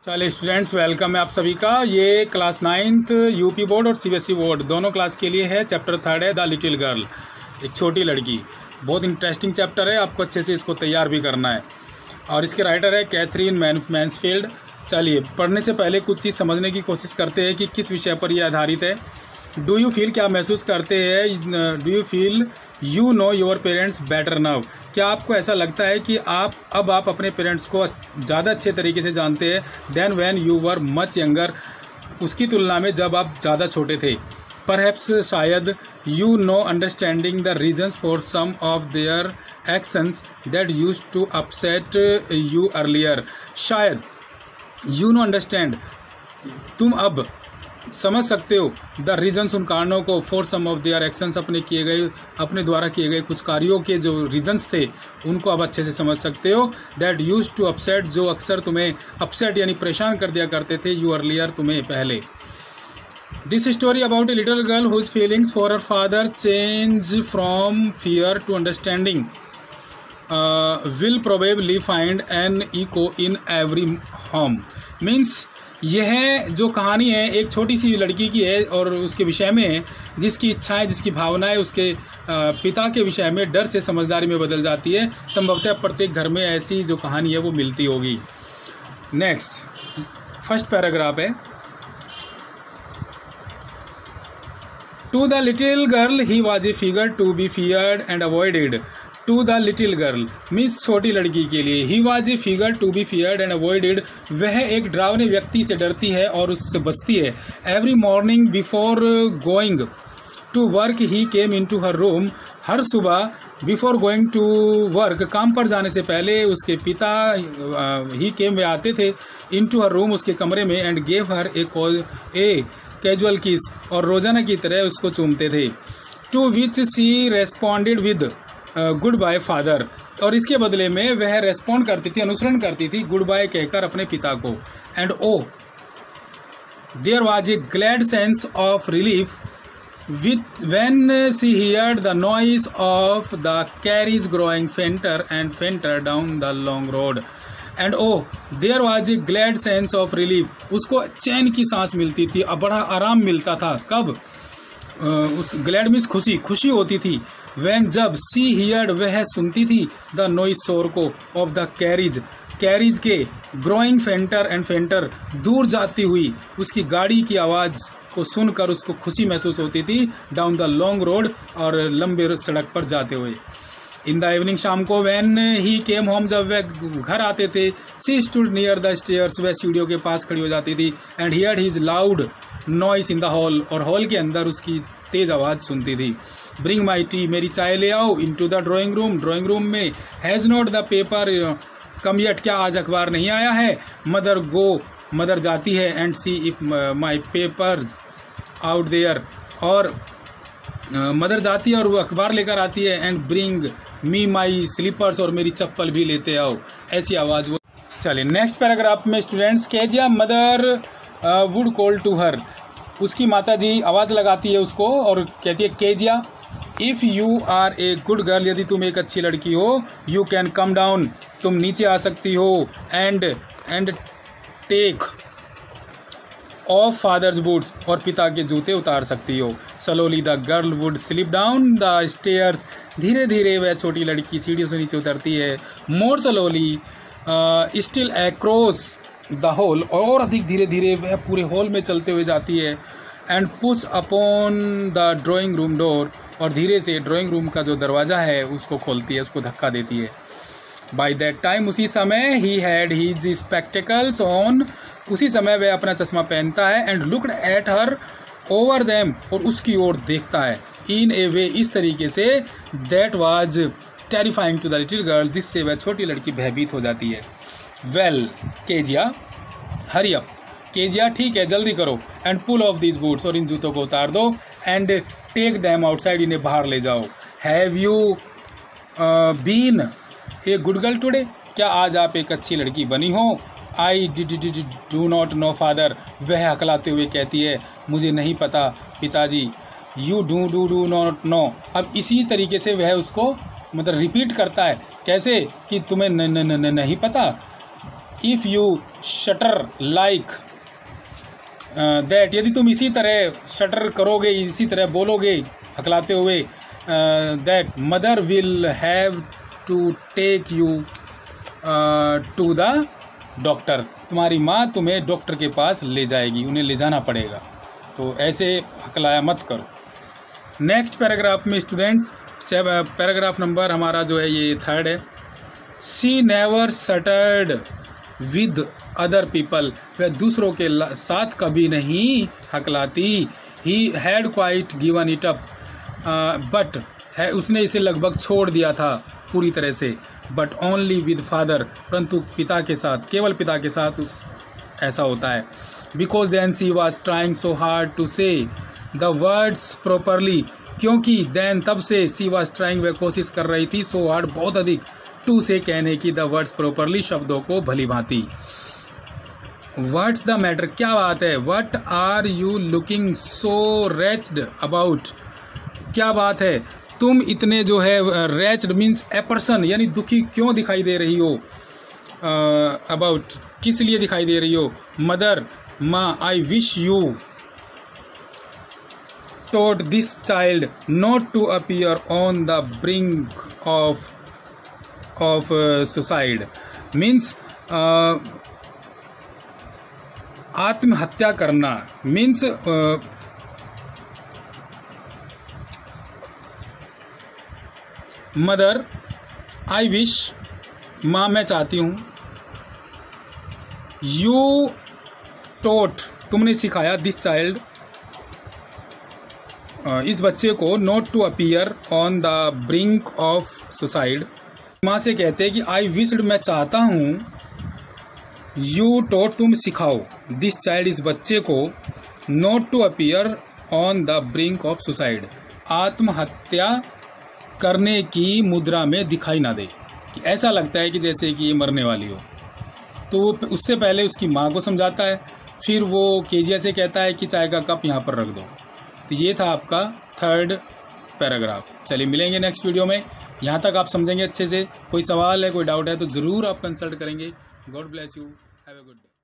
चलिए students, welcome है आप सभी का। ये क्लास 9th यूपी बोर्ड और सीबीएसई बोर्ड दोनों क्लास के लिए है। चैप्टर 3 है द लिटिल गर्ल, एक छोटी लड़की। बहुत इंटरेस्टिंग चैप्टर है, आपको अच्छे से इसको तैयार भी करना है। और इसके राइटर है कैथरीन मैन्सफील्ड। चलिए पढ़ने से पहले कुछ चीज़ समझने की कोशिश करते हैं कि किस विषय पर यह आधारित है। डू यू फील, क्या महसूस करते हैं? Do you feel you know your parents better now, क्या आपको ऐसा लगता है कि आप अपने पेरेंट्स को ज़्यादा अच्छे तरीके से जानते हैं then when you were much younger, उसकी तुलना में जब आप ज़्यादा छोटे थे। परहैप्स, शायद, you know understanding the reasons for some of their actions that used to upset you earlier. शायद, यू नो अंडरस्टैंड, तुम अब समझ सकते हो द रीजन्स, उन कारणों को, for some of their actions, अपने द्वारा किए गए कुछ कार्यों के जो रीजन्स थे उनको अब अच्छे से समझ सकते हो। दैट यूज टू अपसेट, जो अक्सर तुम्हें अपसेट यानी परेशान कर दिया करते थे, यू अर्लियर, तुम्हें पहले। This story about a little girl whose feelings for her father change from fear to understanding will probably find an echo in every home. Means यह जो कहानी है एक छोटी सी लड़की की है और उसके विषय में है, जिसकी इच्छाएं, जिसकी भावनाएं उसके पिता के विषय में डर से समझदारी में बदल जाती है। संभवतः प्रत्येक घर में ऐसी जो कहानी है वो मिलती होगी। नेक्स्ट, फर्स्ट पैराग्राफ है। To the little girl he was a figure to be feared and avoided. To the little girl means छोटी लड़की के लिए, he was a figure to be feared and avoided, वह एक डरावने व्यक्ति से डरती है और उससे बचती है। Every morning before going to work he came in to her room, हर सुबह बिफोर गोइंग टू वर्क, काम पर जाने से पहले उसके पिता ही केम, वे आते थे, इन टू हर रूम, उसके कमरे में, and gave her a casual kiss, और रोजाना की तरह उसको चूमते थे। To which she responded with goodbye father, और इसके बदले में वह रेस्पॉन्ड करती थी, अनुसरण करती थी गुड बाय कहकर अपने पिता को। And oh there was a glad sense of relief with when she heard the noise of the carriage growing fainter and fainter down the long road. And oh there was a glad sense of relief, उसको चैन की सांस मिलती थी, अब बड़ा आराम मिलता था। कब? उस ग्लैड मीन्स खुशी, खुशी होती थी। वैन, जब, सी हियर्ड, वह सुनती थी, द नॉइज, शोर को, ऑफ द कैरीज, कैरीज के, ग्रोइंग फेंटर एंड फेंटर, दूर जाती हुई उसकी गाड़ी की आवाज़ को सुनकर उसको खुशी महसूस होती थी। डाउन द लॉन्ग रोड, और लंबे सड़क पर जाते हुए। इन द इवनिंग, शाम को, वैन ही केम होम, जब वह घर आते थे, सी स्टूड नियर द स्टेयर्स, वह सीढ़ियों के पास खड़ी हो जाती थी। And heard his loud noise in the hall, और हॉल के अंदर उसकी तेज आवाज़ सुनती थी। ब्रिंग माई टी, मेरी चाय ले आओ। In to the drawing room, drawing room में, has not the paper come yet, क्या आज अखबार नहीं आया है? मदर गो, मदर जाती है, and see if my paper out there, और मदर जाती है और वो अखबार लेकर आती है। And bring me my slippers, और मेरी चप्पल भी लेते आओ, ऐसी आवाज़ वो। चलिए नेक्स्ट पैराग्राफ में students, Kezia mother would call to her, उसकी माता जी आवाज़ लगाती है उसको और कहती है, Kezia if you are a good girl, यदि तुम एक अच्छी लड़की हो, यू कैन कम डाउन, तुम नीचे आ सकती हो, and take off father's boots, और पिता के जूते उतार सकती हो। Slowly the girl would slip down the stairs, धीरे धीरे वह छोटी लड़की सीढ़ियों से नीचे उतरती है। मोर slowly still across the hall, और अधिक धीरे धीरे वह पूरे हॉल में चलते हुए जाती है। And push upon the drawing room door, और धीरे से ड्राइंग रूम का जो दरवाज़ा है उसको खोलती है, उसको धक्का देती है। बाई दैट टाइम, उसी समय, he had his spectacles on, उसी समय वह अपना चश्मा पहनता है। And looked at her over them, और उसकी ओर देखता है। इन ए वे, इस तरीके से, that was terrifying to the little girl, जिससे वह छोटी लड़की भयभीत हो जाती है। Well Kezia, hurry up, Kezia ठीक है जल्दी करो। And pull off these boots, और इन जूतों को उतार दो। एंड टेक दैम आउटसाइड, इन्हें बाहर ले जाओ। Have you been a good girl today, क्या आज आप एक अच्छी लड़की बनी हो? I do not know father, वह हकलाते हुए कहती है, मुझे नहीं पता पिताजी। यू डू नॉट नो, अब इसी तरीके से वह उसको मतलब रिपीट करता है, कैसे कि तुम्हें नहीं पता। If you shutter like that, यदि तुम इसी तरह शटर करोगे, इसी तरह बोलोगे हकलाते हुए, that mother will have to take you to the doctor, तुम्हारी माँ तुम्हें डॉक्टर के पास ले जाएगी, उन्हें ले जाना पड़ेगा। तो ऐसे हकलाया मत करो। नेक्स्ट पैराग्राफ में स्टूडेंट्स, पैराग्राफ नंबर हमारा जो है ये 3rd है। She never stuttered with other people, वह दूसरों के साथ कभी नहीं हकलाती। He had quite given it up, but है उसने इसे लगभग छोड़ दिया था पूरी तरह से। बट ओनली विद फादर, परंतु पिता के साथ, केवल पिता के साथ ऐसा होता है। Because then she was trying so hard to say the words properly, क्योंकि देन तब से शी वॉज ट्राइंग, वह कोशिश कर रही थी, सो हार्ड बहुत अधिक, टू से कहने की, द वर्ड्स प्रॉपरली शब्दों को भली भांति। व्हाट्स द मैटर, क्या बात है। What are you looking so wretched about, क्या बात है, तुम इतने जो है रेच्ड मीन्स ए पर्सन, यानी दुखी क्यों दिखाई दे रही हो। अबाउट, किस लिए दिखाई दे रही हो। मदर, माँ, I wish you taught this child not to appear on the brink of suicide, means आत्महत्या करना, मीन्स मदर, आई विश, माँ मैं चाहती हूँ, यू टोट तुमने सिखाया, दिस चाइल्ड इस बच्चे को, not to appear on the brink of suicide. माँ से कहते हैं कि आई विश्ड मैं चाहता हूँ, यू टोट तुम सिखाओ, दिस चाइल्ड इस बच्चे को, not to appear on the brink of suicide आत्महत्या करने की मुद्रा में दिखाई ना दे, कि ऐसा लगता है कि जैसे कि ये मरने वाली हो। तो वो उससे पहले उसकी माँ को समझाता है, फिर वो केजिया से कहता है कि चाय का कप यहाँ पर रख दो। तो ये था आपका 3rd पैराग्राफ। चलिए मिलेंगे नेक्स्ट वीडियो में। यहाँ तक आप समझेंगे अच्छे से। कोई सवाल है, कोई डाउट है तो ज़रूर आप कंसल्ट करेंगे। God bless you, have a good day.